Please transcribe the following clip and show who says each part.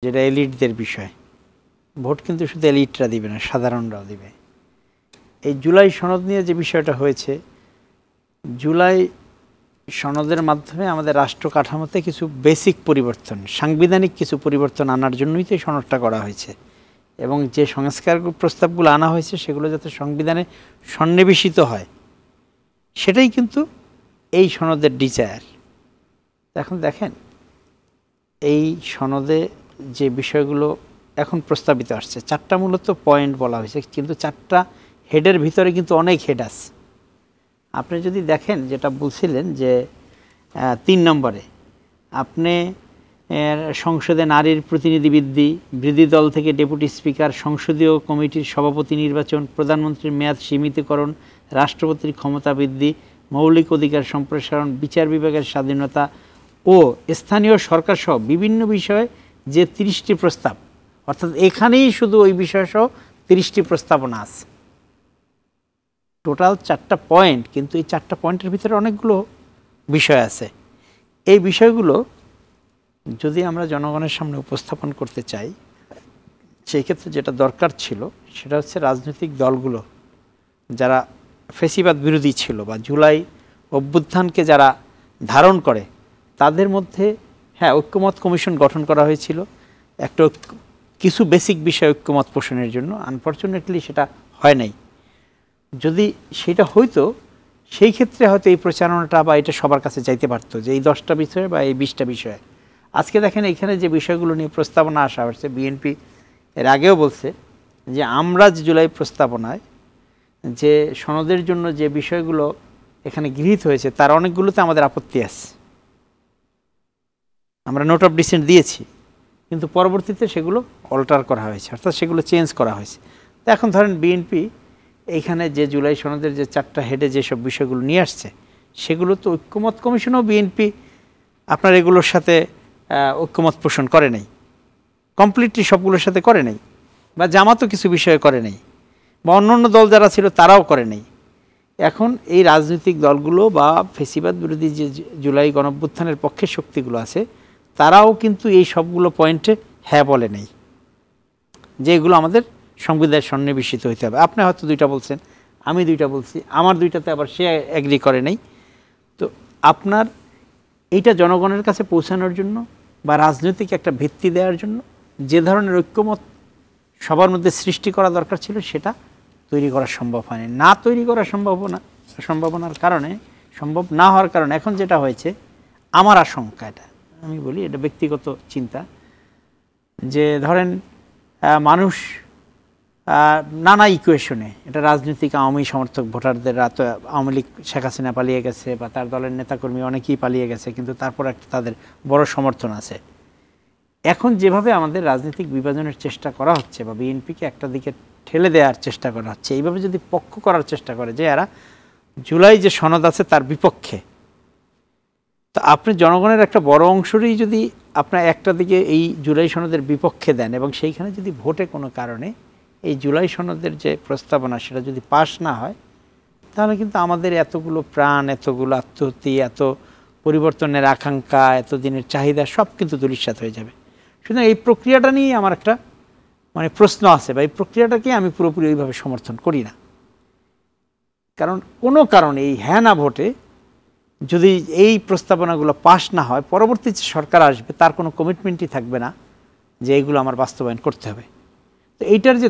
Speaker 1: যেটা এলিটদের বিষয়। ভোট কিন্তু শুধু এলিটরা দিবে না, সাধারণরাও দিবে। এই জুলাই সনদ নিয়ে যে বিষয়টা হয়েছে, জুলাই সনদের মাধ্যমে আমাদের রাষ্ট্র কাঠামোতে কিছু বেসিক পরিবর্তন, সাংবিধানিক কিছু পরিবর্তন আনার জন্যই তো এই সনদটা করা হয়েছে। এবং যে সংস্কার প্রস্তাবগুলো আনা হয়েছে সেগুলো যাতে সংবিধানে সন্নিবেশিত হয়, সেটাই কিন্তু এই সনদের ডিজায়ার। এখন দেখেন, এই সনদে যে বিষয়গুলো এখন প্রস্তাবিত আসছে, 4টা মূলত পয়েন্ট বলা হয়েছে, কিন্তু 4টা হেডের ভিতরে কিন্তু অনেক হেড আছে। আপনি যদি দেখেন, যেটা বলছিলেন যে 3 নম্বরে আপনি সংসদে নারীর প্রতিনিধি বৃদ্ধি, বিরোধী দল থেকে ডেপুটি স্পিকার, সংসদীয় কমিটির সভাপতি নির্বাচন, প্রধানমন্ত্রীর মেয়াদ সীমিতকরণ, রাষ্ট্রপতির ক্ষমতা বৃদ্ধি, মৌলিক অধিকার সম্প্রসারণ, বিচার বিভাগের স্বাধীনতা ও স্থানীয় সরকার সহ বিভিন্ন বিষয়ে যে 30টি প্রস্তাব, অর্থাৎ এখানেই শুধু ওই বিষয়সহ 30টি প্রস্তাবনা আছে। টোটাল 4টা পয়েন্ট, কিন্তু এই 4টা পয়েন্টের ভিতরে অনেকগুলো বিষয় আছে। এই বিষয়গুলো যদি আমরা জনগণের সামনে উপস্থাপন করতে চাই, সেই ক্ষেত্রে যেটা দরকার ছিল সেটা হচ্ছে রাজনৈতিক দলগুলো যারা ফ্যাসিবাদ বিরোধী ছিল বা জুলাই অভ্যুত্থানকে যারা ধারণ করে, তাদের মধ্যে ঐক্যমত কমিশন গঠন করা হয়েছিল একটা কিছু বেসিক বিষয় ঐক্যমত পোষণের জন্য। আনফর্চুনেটলি সেটা হয় নাই। যদি সেটা হইতো, সেই ক্ষেত্রে হয়তো এই প্রচারণাটা বা এটা সবার কাছে যাইতে পারতো যে এই 10টা বিষয়ে বা এই 20টা বিষয়ে। আজকে দেখেন, এখানে যে বিষয়গুলো নিয়ে প্রস্তাবনা আসা হচ্ছে, বিএনপি এর আগেও বলছে যে আমরা যে জুলাই প্রস্তাবনায় যে সনদের জন্য যে বিষয়গুলো এখানে গৃহীত হয়েছে, তার অনেকগুলোতে আমাদের আপত্তি আছে। আমরা নোট অফ ডিসেন্ট দিয়েছি, কিন্তু পরবর্তীতে সেগুলো অল্টার করা হয়েছে, অর্থাৎ সেগুলো চেঞ্জ করা হয়েছে। তো এখন ধরেন বিএনপি এইখানে যে জুলাই সনদের যে 4টা হেডে যেসব বিষয়গুলো নিয়ে আসছে, সেগুলো তো ঐক্যমত কমিশনও বিএনপি আপনার এগুলোর সাথে ঐক্যমত পোষণ করে নাই, কমপ্লিটলি সবগুলোর সাথে করে নাই, বা জামাতও কিছু বিষয়ে করে নাই, বা অন্য দল যারা ছিল তারাও করে নাই। এখন এই রাজনৈতিক দলগুলো বা ফ্যাসিবাদ বিরোধী যে জুলাই গণঅভ্যুত্থানের পক্ষের শক্তিগুলো আছে, তারাও কিন্তু এই সবগুলো পয়েন্টে হ্যাঁ বলে নেই যে এগুলো আমাদের সংবিধানে সন্নিবেশিত হইতে হবে। আপনি হয়তো 2টা বলছেন, আমি 2টা বলছি, আমার 2টাতে আবার সে এগ্রি করে নেই। তো আপনার এইটা জনগণের কাছে পৌঁছানোর জন্য বা রাজনৈতিক একটা ভিত্তি দেওয়ার জন্য যে ধরনের ঐক্যমত সবার মধ্যে সৃষ্টি করা দরকার ছিল, সেটা তৈরি করা সম্ভব হয়নি। না তৈরি করা সম্ভাবনার কারণে, সম্ভব না হওয়ার কারণে এখন যেটা হয়েছে, আমার আশঙ্কা, এটা আমি বলি, এটা ব্যক্তিগত চিন্তা, যে ধরেন মানুষ নানা ইকুয়েশনে, এটা রাজনৈতিক আওয়ামী সমর্থক ভোটারদের, তো আওয়ামী লীগ শেখ হাসিনা পালিয়ে গেছে বা তার দলের নেতাকর্মী অনেকেই পালিয়ে গেছে, কিন্তু তারপর একটা তাদের বড় সমর্থন আছে। এখন যেভাবে আমাদের রাজনৈতিক বিভাজনের চেষ্টা করা হচ্ছে বা বিএনপিকে একটা দিকে ঠেলে দেওয়ার চেষ্টা করা হচ্ছে, এইভাবে যদি পক্ষ করার চেষ্টা করে যে এরা জুলাই যে সনদ আছে তার বিপক্ষে, তো আপনি জনগণের একটা বড় অংশরই যদি আপনার একটা দিকে এই জুলাই সনদের বিপক্ষে দেন এবং সেইখানে যদি ভোটে কোনো কারণে এই জুলাই সনদের যে প্রস্তাবনা সেটা যদি পাশ না হয়, তাহলে কিন্তু আমাদের এতগুলো প্রাণ, এতগুলো আত্মহত্যা, এত পরিবর্তনের আকাঙ্ক্ষা, এতদিনের চাহিদা সব কিন্তু ধূলিসাৎ হয়ে যাবে। সুতরাং এই প্রক্রিয়াটা নিয়ে আমার একটা প্রশ্ন আছে, বা এই প্রক্রিয়াটাকে আমি পুরোপুরি ওইভাবে সমর্থন করি না। কারণ কোনো কারণে এই হ্যাঁ না ভোটে যদি এই প্রস্তাবনাগুলো পাশ না হয়, পরবর্তী যে সরকার আসবে তার কোনো কমিটমেন্টই থাকবে না যে এইগুলো আমার বাস্তবায়ন করতে হবে। তো এইটার যে